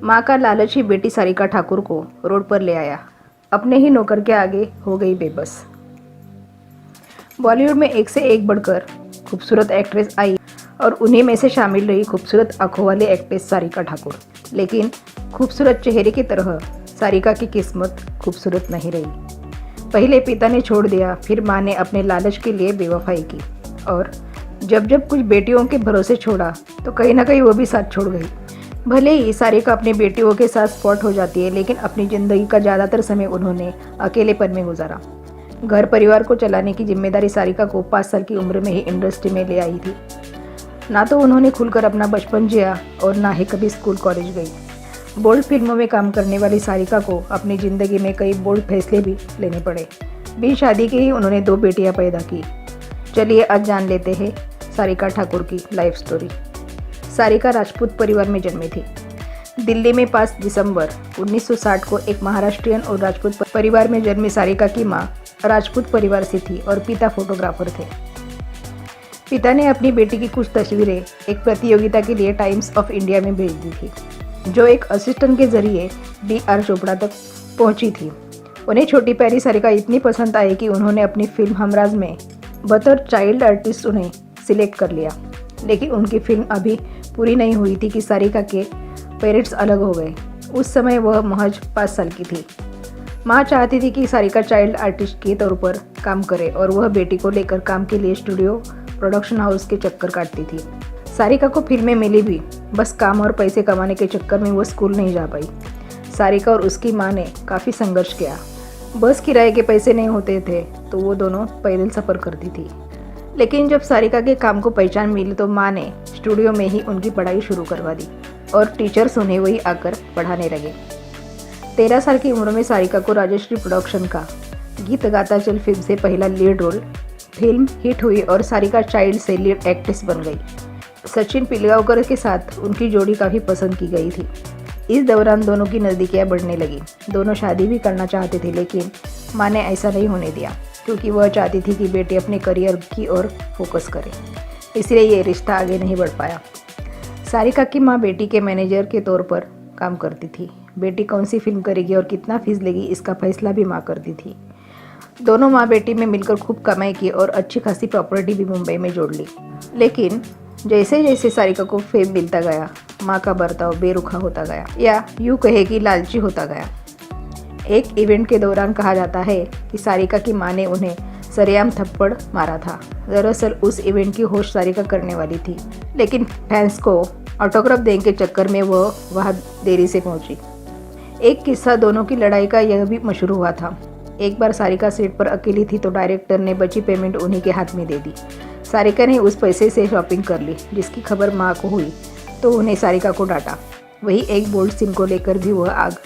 माँ का लालच ही बेटी सारिका ठाकुर को रोड पर ले आया। अपने ही नौकर के आगे हो गई बेबस। बॉलीवुड में एक से एक बढ़कर खूबसूरत एक्ट्रेस आई और उन्हीं में से शामिल रही खूबसूरत आंखों वाली एक्ट्रेस सारिका ठाकुर। लेकिन खूबसूरत चेहरे की तरह सारिका की किस्मत खूबसूरत नहीं रही। पहले पिता ने छोड़ दिया, फिर माँ ने अपने लालच के लिए बेवफाई की और जब जब कुछ बेटियों के भरोसे छोड़ा तो कहीं ना कहीं वो भी साथ छोड़ गई। भले ही सारिका अपनी बेटियों के साथ स्पॉट हो जाती है, लेकिन अपनी ज़िंदगी का ज़्यादातर समय उन्होंने अकेलेपन में गुजारा। घर परिवार को चलाने की जिम्मेदारी सारिका को 5 साल की उम्र में ही इंडस्ट्री में ले आई थी। ना तो उन्होंने खुलकर अपना बचपन जिया और ना ही कभी स्कूल कॉलेज गई। बोल्ड फिल्मों में काम करने वाली सारिका को अपनी ज़िंदगी में कई बोल्ड फैसले भी लेने पड़े। बिन शादी के ही उन्होंने 2 बेटियां पैदा की। चलिए आज जान लेते हैं सारिका ठाकुर की लाइफ स्टोरी। सारिका राजपूत परिवार में जन्मी थी। दिल्ली में 5 दिसंबर 1960 को एक महाराष्ट्रियन और राजपूत परिवार में जन्मी सारिका की मां राजपूत परिवार से थी और पिता फोटोग्राफर थे। पिता ने अपनी बेटी की कुछ तस्वीरें एक प्रतियोगिता के लिए टाइम्स ऑफ इंडिया में भेज दी थी, जो एक असिस्टेंट के जरिए D.R. चोपड़ा तक पहुंची थी। उन्हें छोटी प्यारी सारिका इतनी पसंद आई कि उन्होंने अपनी फिल्म हमराज में बतौर चाइल्ड आर्टिस्ट उन्हें सिलेक्ट कर लिया। लेकिन उनकी फिल्म अभी पूरी नहीं हुई थी कि सारिका के पेरेंट्स अलग हो गए। उस समय वह महज 5 साल की थी। माँ चाहती थी कि सारिका चाइल्ड आर्टिस्ट के तौर पर काम करे और वह बेटी को लेकर काम के लिए स्टूडियो प्रोडक्शन हाउस के चक्कर काटती थी। सारिका को फिल्में मिली भी, बस काम और पैसे कमाने के चक्कर में वो स्कूल नहीं जा पाई। सारिका और उसकी माँ ने काफ़ी संघर्ष किया। बस किराए के पैसे नहीं होते थे तो वो दोनों पैदल सफ़र करती थी। लेकिन जब सारिका के काम को पहचान मिली तो माँ ने स्टूडियो में ही उनकी पढ़ाई शुरू करवा दी और टीचर्स उन्हें वही आकर पढ़ाने लगे। 13 साल की उम्र में सारिका को राजश्री प्रोडक्शन का गीत गाता चल फिल्म से पहला लीड रोल। फिल्म हिट हुई और सारिका चाइल्ड से लीड एक्ट्रेस बन गई। सचिन पिलगांवकर के साथ उनकी जोड़ी काफ़ी पसंद की गई थी। इस दौरान दोनों की नज़दीकियाँ बढ़ने लगी। दोनों शादी भी करना चाहते थे, लेकिन माँ ने ऐसा नहीं होने दिया क्योंकि वह चाहती थी कि बेटी अपने करियर की ओर फोकस करे। इसलिए ये रिश्ता आगे नहीं बढ़ पाया। सारिका की माँ बेटी के मैनेजर के तौर पर काम करती थी। बेटी कौन सी फिल्म करेगी और कितना फीस लेगी इसका फैसला भी माँ करती थी। दोनों माँ बेटी में मिलकर खूब कमाई की और अच्छी खासी प्रॉपर्टी भी मुंबई में जोड़ ली। लेकिन जैसे जैसे सारिका को फेम मिलता गया, माँ का बर्ताव बेरुखा होता गया, या यूँ कहे कि लालची होता गया। एक इवेंट के दौरान कहा जाता है कि सारिका की माँ ने उन्हें सरेआम थप्पड़ मारा था। दरअसल उस इवेंट की होस्ट सारिका करने वाली थी, लेकिन फैंस को ऑटोग्राफ देने के चक्कर में वह वहाँ देरी से पहुंची। एक किस्सा दोनों की लड़ाई का यह भी मशहूर हुआ था। एक बार सारिका सेट पर अकेली थी तो डायरेक्टर ने बची पेमेंट उन्हीं के हाथ में दे दी। सारिका ने उस पैसे से शॉपिंग कर ली। जिसकी खबर माँ को हुई तो उन्हें सारिका को डांटा। वही एक बोल्ड सिम को लेकर भी वह आग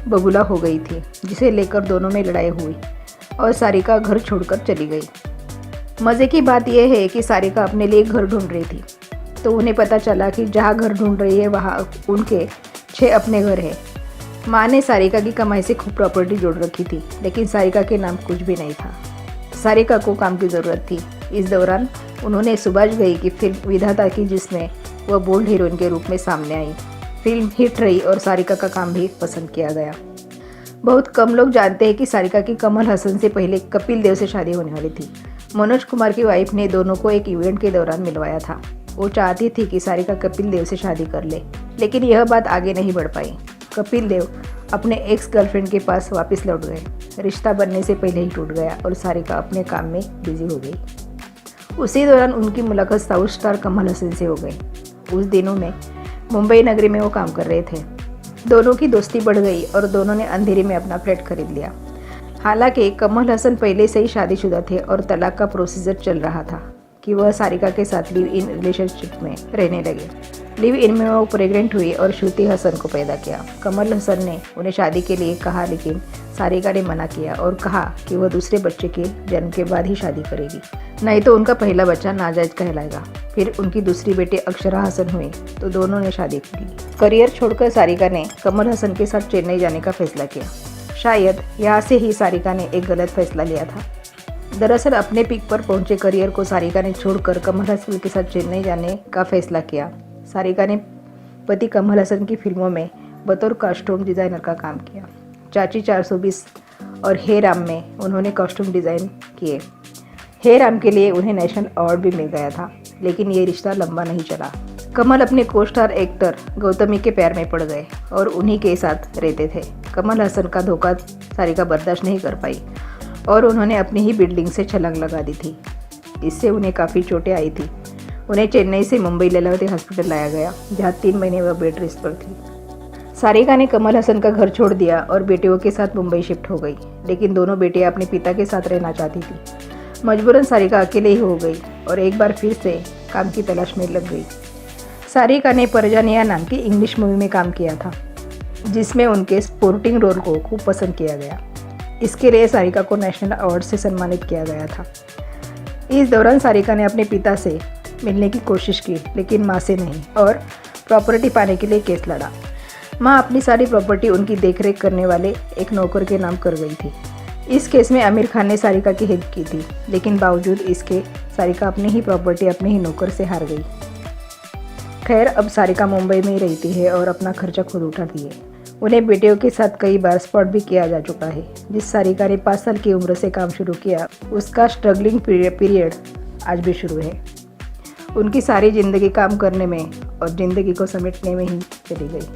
बबूला हो गई थी, जिसे लेकर दोनों में लड़ाई हुई और सारिका घर छोड़कर चली गई। मज़े की बात यह है कि सारिका अपने लिए घर ढूंढ रही थी तो उन्हें पता चला कि जहाँ घर ढूंढ रही है वहाँ उनके 6 अपने घर हैं। माँ ने सारिका की कमाई से खूब प्रॉपर्टी जोड़ रखी थी, लेकिन सारिका के नाम कुछ भी नहीं था। सारिका को काम की ज़रूरत थी। इस दौरान उन्होंने सुभाष घई की फिल्म विधाता की, जिसमें वह बोल्ड हीरोइन के रूप में सामने आई। फिल्म हिट रही और सारिका का काम भी पसंद किया गया। बहुत कम लोग जानते हैं कि सारिका की कमल हसन से पहले कपिल देव से शादी होने वाली थी। मनोज कुमार की वाइफ ने दोनों को एक इवेंट के दौरान मिलवाया था। वो चाहती थी कि सारिका कपिल देव से शादी कर ले, लेकिन यह बात आगे नहीं बढ़ पाई। कपिल देव अपने एक्स गर्लफ्रेंड के पास वापस लौट गए। रिश्ता बनने से पहले ही टूट गया और सारिका अपने काम में बिजी हो गई। उसी दौरान उनकी मुलाकात साउथ स्टार कमल हसन से हो गई। उस दिनों में मुंबई नगरी में वो काम कर रहे थे। दोनों की दोस्ती बढ़ गई और दोनों ने अंधेरे में अपना फ्लैट खरीद लिया। हालांकि कमल हसन पहले से ही शादीशुदा थे और तलाक का प्रोसीजर चल रहा था कि वह सारिका के साथ लिव इन रिलेशनशिप में रहने लगे। लिव इन में वो प्रेग्नेंट हुई और श्रुति हसन को पैदा किया। कमल हसन ने उन्हें शादी के लिए कहा, लेकिन सारिका ने मना किया और कहा कि वह दूसरे बच्चे के जन्म के बाद ही शादी करेगी, नहीं तो उनका पहला बच्चा नाजायज कहलाएगा। फिर उनकी दूसरी बेटी अक्षरा हसन हुई तो दोनों ने शादी कर ली। करियर छोड़कर सारिका ने कमल हसन के साथ चेन्नई जाने का फैसला किया। शायद यहाँ से ही सारिका ने एक गलत फैसला लिया था। दरअसल अपने पीक पर पहुंचे करियर को सारिका ने छोड़कर कमल हसन के साथ चेन्नई जाने का फैसला किया। सारिका ने पति कमल हसन की फिल्मों में बतौर कॉस्ट्यूम डिज़ाइनर का काम किया। चाची 420 और हे राम में उन्होंने कॉस्ट्यूम डिज़ाइन किए। हे राम के लिए उन्हें नेशनल अवार्ड भी मिल गया था, लेकिन ये रिश्ता लंबा नहीं चला। कमल अपने को स्टार एक्टर गौतमी के प्यार में पड़ गए और उन्हीं के साथ रहते थे। कमल हसन का धोखा सारिका बर्दाश्त नहीं कर पाई और उन्होंने अपनी ही बिल्डिंग से छलांग लगा दी थी। इससे उन्हें काफ़ी चोटें आई थी। उन्हें चेन्नई से मुंबई लीलावती हॉस्पिटल लाया गया, जहाँ 3 महीने वह बेड रेस्ट पर थी। सारिका ने कमल हसन का घर छोड़ दिया और बेटियों के साथ मुंबई शिफ्ट हो गई, लेकिन दोनों बेटियां अपने पिता के साथ रहना चाहती थी। मजबूरन सारिका अकेले ही हो गई और एक बार फिर से काम की तलाश में लग गई। सारिका ने परजानिया नाम की इंग्लिश मूवी में काम किया था, जिसमें उनके स्पोर्टिंग रोल को खूब पसंद किया गया। इसके लिए सारिका को नेशनल अवार्ड से सम्मानित किया गया था। इस दौरान सारिका ने अपने पिता से मिलने की कोशिश की, लेकिन माँ से नहीं, और प्रॉपर्टी पाने के लिए केस लड़ा। माँ अपनी सारी प्रॉपर्टी उनकी देखरेख करने वाले एक नौकर के नाम कर गई थी। इस केस में आमिर खान ने सारिका की हेल्प की थी, लेकिन बावजूद इसके सारिका अपनी ही प्रॉपर्टी अपने ही नौकर से हार गई। खैर, अब सारिका मुंबई में ही रहती है और अपना खर्चा खुद उठाती है। उन्हें बेटियों के साथ कई बार स्पॉट भी किया जा चुका है। जिस सारिका ने 5 साल की उम्र से काम शुरू किया, उसका स्ट्रगलिंग पीरियड आज भी शुरू है। उनकी सारी ज़िंदगी काम करने में और ज़िंदगी को समेटने में ही चली गई।